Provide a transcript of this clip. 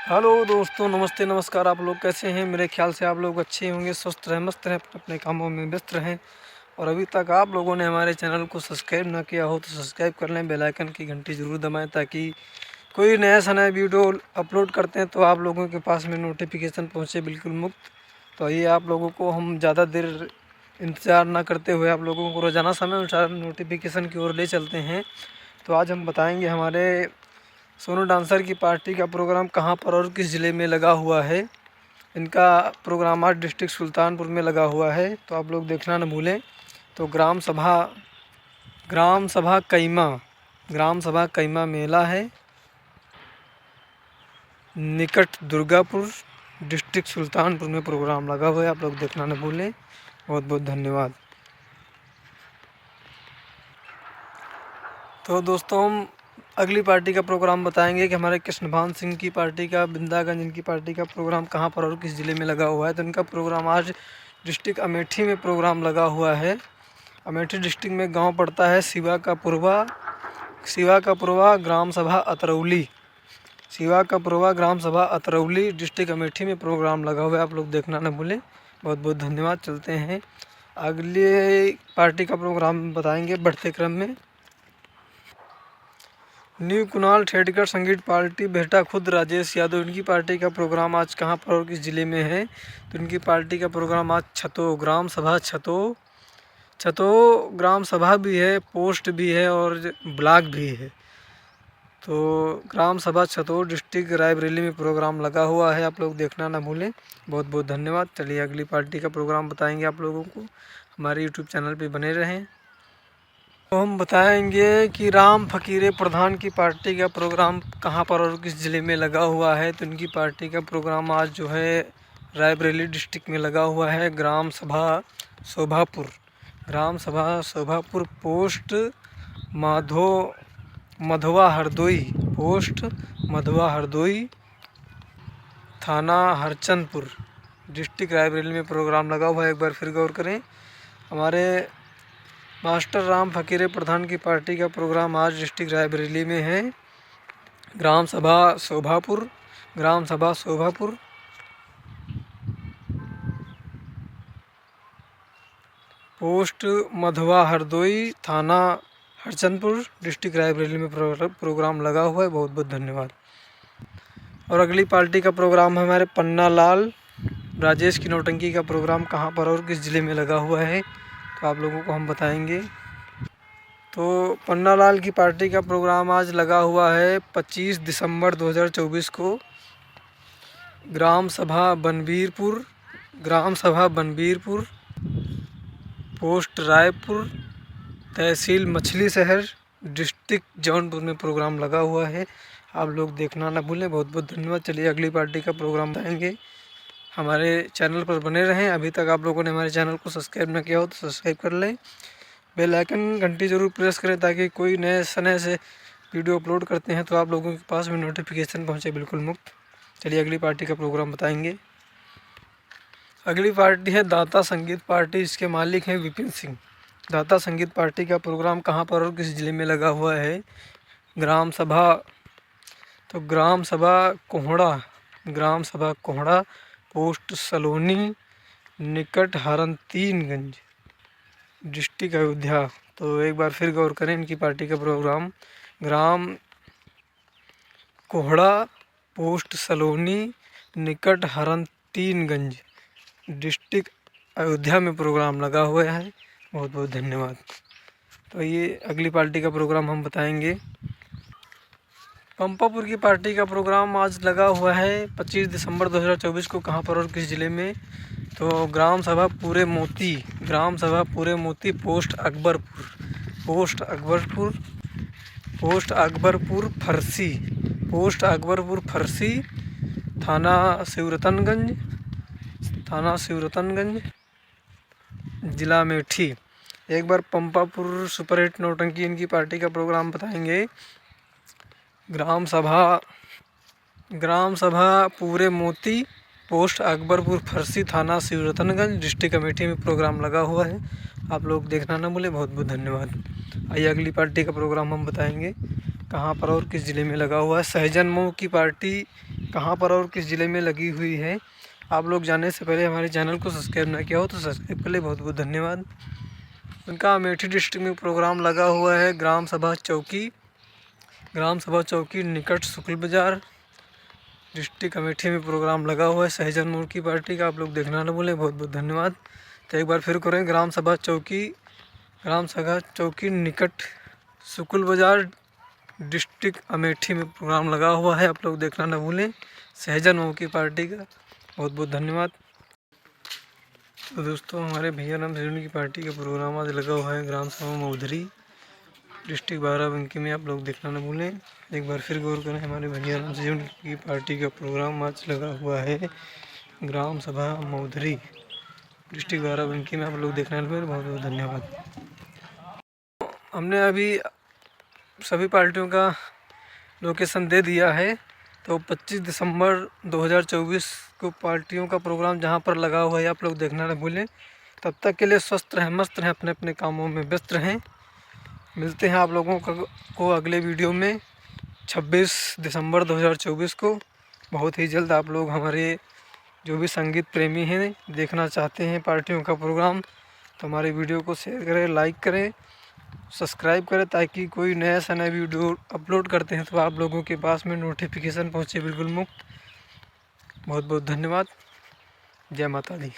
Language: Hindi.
हेलो दोस्तों, नमस्ते नमस्कार। आप लोग कैसे हैं? मेरे ख्याल से आप लोग अच्छे होंगे, स्वस्थ रहें, मस्त रहें, अपने कामों में व्यस्त रहें। और अभी तक आप लोगों ने हमारे चैनल को सब्सक्राइब ना किया हो तो सब्सक्राइब कर लें, बेल आइकन की घंटी ज़रूर दबाएं ताकि कोई नया सा नया वीडियो अपलोड करते हैं तो आप लोगों के पास में नोटिफिकेशन पहुँचे बिल्कुल मुफ्त। तो ये आप लोगों को हम ज़्यादा देर इंतज़ार ना करते हुए आप लोगों को रोज़ाना समय अनुसार नोटिफिकेशन की ओर ले चलते हैं। तो आज हम बताएंगे हमारे सोनू डांसर की पार्टी का प्रोग्राम कहाँ पर और किस ज़िले में लगा हुआ है। इनका प्रोग्राम आज डिस्ट्रिक्ट सुल्तानपुर में लगा हुआ है, तो आप लोग देखना न भूलें। तो ग्राम सभा कैमा मेला है, निकट दुर्गापुर, डिस्ट्रिक्ट सुल्तानपुर में प्रोग्राम लगा हुआ है। आप लोग देखना न भूलें। बहुत बहुत धन्यवाद। तो दोस्तों, हम अगली पार्टी का प्रोग्राम बताएंगे कि हमारे कृष्णभान सिंह की पार्टी का, बिंदागंज इनकी पार्टी का प्रोग्राम कहाँ पर और किस ज़िले में लगा हुआ है। तो इनका प्रोग्राम आज डिस्ट्रिक्ट अमेठी में प्रोग्राम लगा हुआ है। अमेठी डिस्ट्रिक्ट में गांव पड़ता है सिवा का पुरवा, ग्राम सभा अतरौली। सिवा का पुरवा, ग्राम सभा अतरौली, डिस्ट्रिक्ट अमेठी में प्रोग्राम लगा हुआ है। आप लोग देखना न भूलें। बहुत बहुत धन्यवाद। चलते हैं अगले पार्टी का प्रोग्राम बताएंगे बढ़ते क्रम में। न्यू कुणाल ठेडकर संगीत पार्टी बेहटा खुद राजेश यादव, इनकी पार्टी का प्रोग्राम आज कहाँ पर और किस ज़िले में है। तो इनकी पार्टी का प्रोग्राम आज छतो ग्राम सभा छतो ग्राम सभा भी है, पोस्ट भी है और ब्लॉक भी है। तो ग्राम सभा छतो डिस्ट्रिक्ट रायबरेली में प्रोग्राम लगा हुआ है। आप लोग देखना ना भूलें। बहुत बहुत धन्यवाद। चलिए अगली पार्टी का प्रोग्राम बताएंगे आप लोगों को। हमारे यूट्यूब चैनल पर बने रहें। तो हम बताएंगे कि राम फकीरे प्रधान की पार्टी का प्रोग्राम कहाँ पर और किस ज़िले में लगा हुआ है। तो इनकी पार्टी का प्रोग्राम आज जो है रायबरेली डिस्ट्रिक्ट में लगा हुआ है। ग्राम सभा शोभापुर, पोस्ट मधवा हरदोई, थाना हरचंदपुर, डिस्ट्रिक्ट रायबरेली में प्रोग्राम लगा हुआ है। एक बार फिर गौर करें, हमारे मास्टर राम फकीरे प्रधान की पार्टी का प्रोग्राम आज डिस्ट्रिक्ट रायबरेली में है। ग्राम सभा शोभापुर, पोस्ट मधवा हरदोई, थाना हरचंदपुर, डिस्ट्रिक्ट रायबरेली में प्रोग्राम लगा हुआ है। बहुत बहुत धन्यवाद। और अगली पार्टी का प्रोग्राम है हमारे पन्ना लाल राजेश की नौटंकी का प्रोग्राम कहाँ पर और किस ज़िले में लगा हुआ है। तो आप लोगों को हम बताएंगे। तो पन्ना लाल की पार्टी का प्रोग्राम आज लगा हुआ है 25 दिसंबर 2024 को। ग्राम सभा बनबीरपुर, पोस्ट रायपुर, तहसील मछली शहर, डिस्ट्रिक्ट जौनपुर में प्रोग्राम लगा हुआ है। आप लोग देखना ना भूलें। बहुत बहुत धन्यवाद। चलिए अगली पार्टी का प्रोग्राम बताएंगे। हमारे चैनल पर बने रहें। अभी तक आप लोगों ने हमारे चैनल को सब्सक्राइब ना किया हो तो सब्सक्राइब कर लें, बेल आइकन घंटी ज़रूर प्रेस करें ताकि कोई नए समय से वीडियो अपलोड करते हैं तो आप लोगों के पास में नोटिफिकेशन पहुंचे बिल्कुल मुफ्त। चलिए अगली पार्टी का प्रोग्राम बताएंगे। अगली पार्टी है दाता संगीत पार्टी, इसके मालिक हैं विपिन सिंह। दाता संगीत पार्टी का प्रोग्राम कहाँ पर और किस ज़िले में लगा हुआ है। ग्राम सभा कोहड़ा, पोस्ट सलोनी, निकट हरनतीनगंज, डिस्ट्रिक्ट अयोध्या। तो एक बार फिर गौर करें, इनकी पार्टी का प्रोग्राम ग्राम कोहड़ा, पोस्ट सलोनी, निकट हरनतीनगंज, डिस्ट्रिक्ट अयोध्या में प्रोग्राम लगा हुआ है। बहुत बहुत धन्यवाद। तो ये अगली पार्टी का प्रोग्राम हम बताएंगे। पंपापुर की पार्टी का प्रोग्राम आज लगा हुआ है 25 दिसंबर 2024 को। कहाँ पर और किस ज़िले में। तो ग्राम सभा पूरे मोती, पोस्ट अकबरपुर फरसी, थाना शिवरतनगंज, जिला अमेठी। एक बार पंपापुर सुपरहिट नौटंकी इनकी पार्टी का प्रोग्राम बताएंगे। ग्राम सभा पूरे मोती, पोस्ट अकबरपुर फरसी, थाना शिवरतनगंज, डिस्ट्रिक्ट अमेठी में प्रोग्राम लगा हुआ है। आप लोग देखना ना भूलें। बहुत बहुत धन्यवाद। आइए अगली पार्टी का प्रोग्राम हम बताएंगे कहाँ पर और किस ज़िले में लगा हुआ है। सहजन मऊ की पार्टी कहाँ पर और किस ज़िले में लगी हुई है। आप लोग जानने से पहले हमारे चैनल को सब्सक्राइब ना किया हो तो सब्सक्राइब कर ले। बहुत बहुत धन्यवाद। उनका अमेठी डिस्ट्रिक्ट में प्रोग्राम लगा हुआ है। ग्राम सभा चौकी निकट शुक्ल बाज़ार, डिस्ट्रिक्ट अमेठी में प्रोग्राम लगा हुआ है सहजन मोड़ की पार्टी का। आप लोग देखना ना भूलें। बहुत बहुत धन्यवाद। तो एक बार फिर करें, ग्राम सभा चौकी निकट शुक्ल बाज़ार, डिस्ट्रिक्ट अमेठी में प्रोग्राम लगा हुआ है। आप लोग देखना ना भूलें, सहजन मोड़ की पार्टी का। बहुत बहुत धन्यवाद। तो दोस्तों, हमारे भैया राम सहजन की पार्टी का प्रोग्राम आज लगा हुआ है ग्राम सभा मौधरी, डिस्ट्रिक्ट बाराबंकी में। आप लोग देखना न भूलें। एक बार फिर गौर करें, हमारे भैया राम सहजन की पार्टी का प्रोग्राम आज लगा हुआ है ग्राम सभा मौधरी, डिस्ट्रिक्ट बाराबंकी में। आप लोग देखना न भूलें। बहुत बहुत धन्यवाद। हमने अभी सभी पार्टियों का लोकेशन दे दिया है। तो 25 दिसंबर 2024 को पार्टियों का प्रोग्राम जहां पर लगा हुआ है, आप लोग देखना न भूलें। तब तक के लिए स्वस्थ रहें, मस्त रहें, अपने अपने कामों में व्यस्त रहें। मिलते हैं आप लोगों को अगले वीडियो में 26 दिसंबर 2024 को। बहुत ही जल्द आप लोग, हमारे जो भी संगीत प्रेमी हैं, देखना चाहते हैं पार्टियों का प्रोग्राम, तो हमारे वीडियो को शेयर करें, लाइक करें, सब्सक्राइब करें, ताकि कोई नया सा नया वीडियो अपलोड करते हैं तो आप लोगों के पास में नोटिफिकेशन पहुंचे बिल्कुल मुफ्त। बहुत बहुत धन्यवाद। जय माता दी।